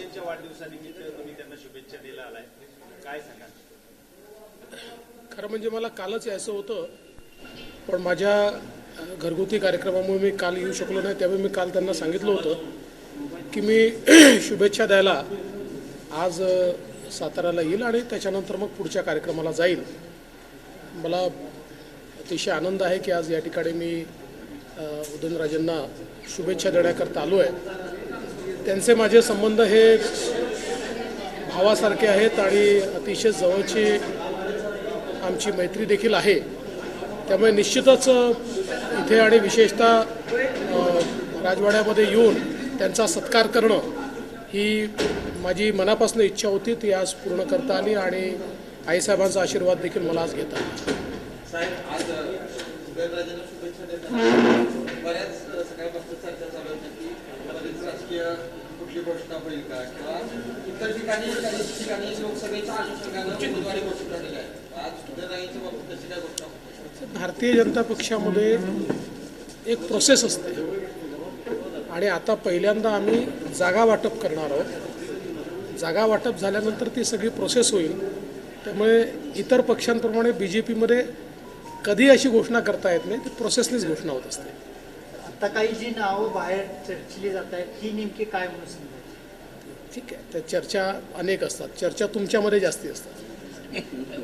शिवसेनेच्या वाढदिवसानिमित्त तुम्ही त्यांना शुभेच्छा द्यायला आलाय, काय सांगाल? खरं म्हणजे मला कालच यायचं होतं, पण माझ्या घरगुती कार्यक्रमामुळे मी काल येऊ शकलो नाही. त्यामुळे मी काल त्यांना सांगितलं होतं की मी शुभेच्छा द्यायला आज साताऱ्याला येईल आणि त्याच्यानंतर मग पुढच्या कार्यक्रमाला जाईल. मला अतिशय आनंद आहे की आज या ठिकाणी मी उदयनराजेंना शुभेच्छा देण्याकरता आलो आहे. त्यांचे माझे संबंध हे भावासारखे आहेत आणि अतिशय जवळची आमची मैत्री देखील आहे. त्यामुळे निश्चितच इथे आणि विशेषतः राजवाड्यामध्ये येऊन त्यांचा सत्कार करणं ही माझी मनापासून इच्छा होती. ती आज पूर्ण करता आली आणि आईसाहेबांचा आशीर्वाद देखील मला आज घेता आला. साहेब, आज उदयनराजेंना शुभेच्छा देताना बऱ्याच सकाळपासून चर्चा चालू होती की बरेच राजकीय कुठली घोषणा होईल का, किंवा इतर ठिकाणी काही ठिकाणी लोकसभेच्या अनुषंगानं उमेदवारी घोषित झालेली आहे. आज उदयनराजेंच्या बाबतीत तशी काय घोषणा होती? भारतीय जनता पक्षामध्ये एक प्रोसेस असते आणि आता पहिल्यांदा आम्ही जागा वाटप करणार आहोत. जागा वाटप झाल्यानंतर ती सगळी प्रोसेस होईल. त्यामुळे इतर पक्षांप्रमाणे BJPमध्ये कधी अशी घोषणा करता येत नाही, ती प्रोसेसनीच घोषणा होत असते. आता काही जी नावं बाहेर चर्चिली जात आहेत ती नेमकी काय म्हणून समजायची? ठीक आहे, त्या चर्चा अनेक असतात. चर्चा तुमच्यामध्ये जास्ती असतात.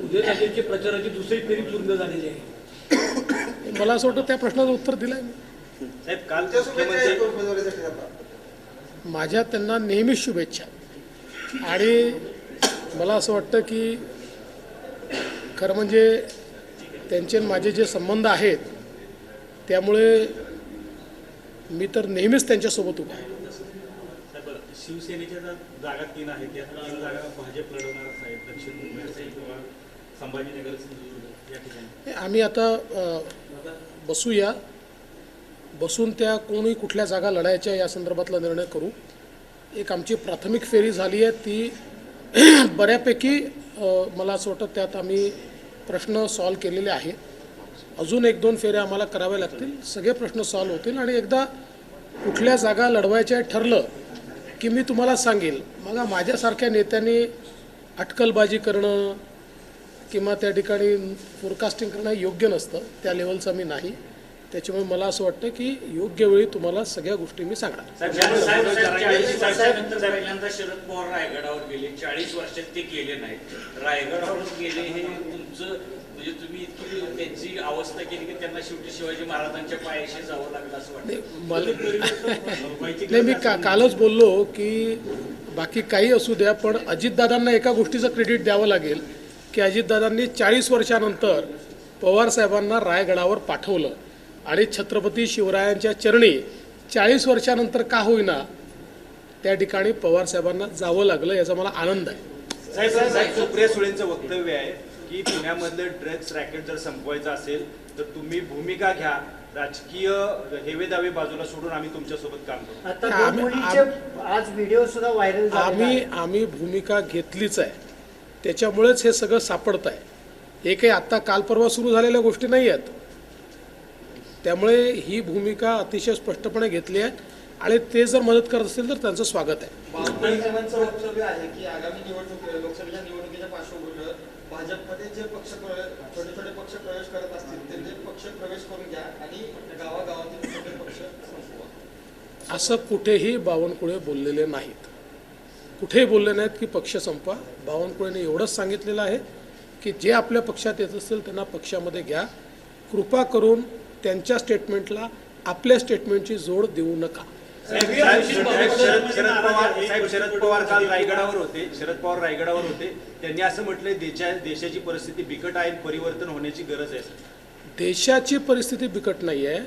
उदयनराजेंची प्रचाराची दुसरी फेरी पूर्ण झालेली आहे. मला असं वाटतं त्या प्रश्नाचं उत्तर दिलं आहे मी. साहेब, काल मुख्यमंत्री माझ्या त्यांना नेहमीच शुभेच्छा. आणि मला असं वाटतं की खरं म्हणजे त्यांचे माझे जे संबंध आहेत त्यामुळे मी तर नेहमीच त्यांच्यासोबत उभा आहे. शिवसेनेच्या जागा 3 आहेत, त्या 3 जागा भाजप लढवणार आहेत. दक्षिण मुंबई असेल किंवा संभाजीनगर या ठिकाणी आम्ही आता बसून त्या कोणी कुठल्या जागा लढायच्या या संदर्भातला निर्णय करू. एक आमची प्राथमिक फेरी झाली आहे, ती बऱ्यापैकी मला असं वाटतं त्यात आम्ही प्रश्न सॉल्व केलेले आहेत. अजून 1-2 फेऱ्या आम्हाला कराव्या लागतील. सगळे प्रश्न सॉल्व होतील आणि एकदा कुठल्या जागा लढवायच्या ठरलं की मी तुम्हाला सांगेल. मग माझ्यासारख्या नेत्यांनी अटकलबाजी करणं किंवा त्या ठिकाणी फोरकास्टिंग करणं योग्य नसतं. त्या लेवलचं मी नाही. त्याच्यामुळे मला असं वाटतं की योग्य वेळी तुम्हाला सगळ्या गोष्टी मी सांगणार. 40 वर्षानंतर पहिल्यांदा शरद पवार रायगडावर गेले. 40 वर्षात ते गेले नाहीत. रायगडावर गेले हे तुमचं म्हणजे तुम्ही इतकी त्यांची अवस्था केली की त्यांना शेवटी शिवाजी महाराजांच्या पायाशी जावं लागलं असं वाटतं. नाही, मी कालच बोललो की बाकी काही असू द्या, पण अजितदादांना एका गोष्टीचं क्रेडिट द्यावं लागेल की अजितदादांनी 40 वर्षानंतर पवारसाहेबांना रायगडावर पाठवलं आणि छत्रपती शिवरायांच्या चरणी 40 वर्षानंतर का होईना त्या ठिकाणी पवारसाहेबांना जावं लागलं. याचा मला आनंद आहे. साहेब, सुप्रिया सुळेंचं वक्तव्य आहे की पुण्यामधलं ड्रग्स रॅकेट जर संपवायचं असेल तर तुम्ही भूमिका घ्या, राजकीय हेवेदावे बाजूला सोडून आम्ही तुमच्यासोबत काम करू. आता 2 मुलींचे आज व्हिडिओ सुद्धा व्हायरल झाले. आम्ही भूमिका घेतलीच आहे. त्याच्यामुळेच हे सगळं सापडत आहे. हे काही आत्ता काल परवा सुरू झालेल्या गोष्टी नाही आहेत. त्यामुळे ही भूमिका अतिशय स्पष्टपणे घेतली आहे आणि ते जर मदत करत असतील तर त्यांचं स्वागत आहे. बावनकुळेंचं वक्तव्य आहे की आगामी लोकसभेच्या निवडणुकीच्या पार्श्वभूमीवर भाजपमध्ये जे छोटे छोटे पक्ष प्रवेश करत असतील त्यांचे पक्ष प्रवेश करून घ्या आणि गावागावातील छोटे पक्ष संपवा. असं कुठेही बावनकुळे बोललेले नाहीत. कुठेही बोलले नाहीत की पक्ष संपवा. बावनकुळेने एवढंच सांगितलेलं आहे की जे आपल्या पक्षात येत असतील त्यांना पक्षामध्ये घ्या. कृपा करून त्यांच्या स्टेटमेंटला आपल्या स्टेटमेंटची जोड देऊ नका. शरद पवार काल रायगडावर होते. त्यांनी असं म्हटलंय देशाची परिस्थिती बिकट आहे, परिवर्तन होण्याची गरज आहे. देशाची परिस्थिती बिकट नाही आहे.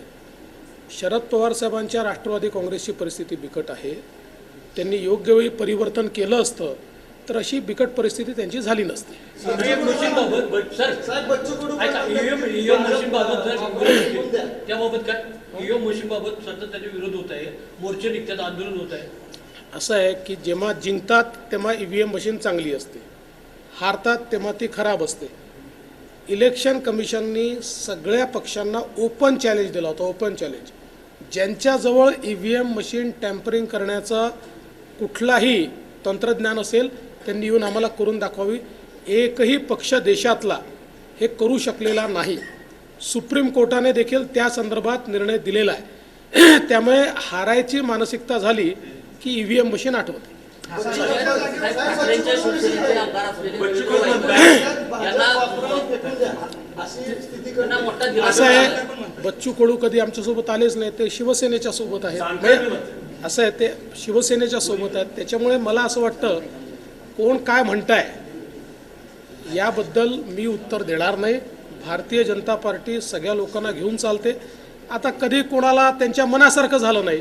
शरद पवार साहेबांच्या राष्ट्रवादी काँग्रेसची परिस्थिती बिकट आहे. त्यांनी योग्य वेळी परिवर्तन केलं असतं तर अशी बिकट परिस्थिती त्यांची झाली नसती. त्याबाबत काय ईव्हीएम मशीनबाबत सतत त्याचे विरोध होत आहे, मोर्चे निघतात, आंदोलन होत आहे. असं आहे की जेव्हा जिंकतात तेव्हा EVM मशीन चांगली असते, हारतात तेव्हा ती खराब असते. इलेक्शन कमिशननी सगळ्या पक्षांना ओपन चॅलेंज दिला होता. Open challenge. ज्यांच्याजवळ EVM मशीन टॅम्परिंग करण्याचा कुठलाही तंत्रज्ञान असेल त्यांनी येऊन आम्हाला करून दाखवावी. एकही पक्ष देशातला हे करू शकलेला नाही. सुप्रीम कोर्टाने देखील त्या संदर्भात निर्णय दिलेला आहे. त्यामुळे हारायची मानसिकता झाली की EVM मशीन आठवते. ठाकरेंच्या शिवसेनेचे आमदार असलेले यांना मोठा असं आहे, बच्चू कडू कधी आमच्यासोबत आलेच नाही, ते शिवसेनेच्या सोबत आहेत. म्हणजे असं आहे, ते शिवसेनेच्या सोबत आहेत. त्याच्यामुळे मला असं वाटतं कोण काय म्हणताय याबद्दल मी उत्तर देणार नाही. भारतीय जनता पार्टी सगळ्या लोकांना घेऊन चालते. आता कधी कोणाला त्यांच्या मनासारखं झालं नाही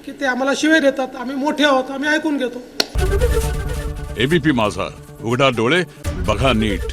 की ते आम्हाला शिवे देतात. आम्ही मोठे आहोत, आम्ही ऐकून घेतो. ABP माझा, उघडा डोळे बघा नीट.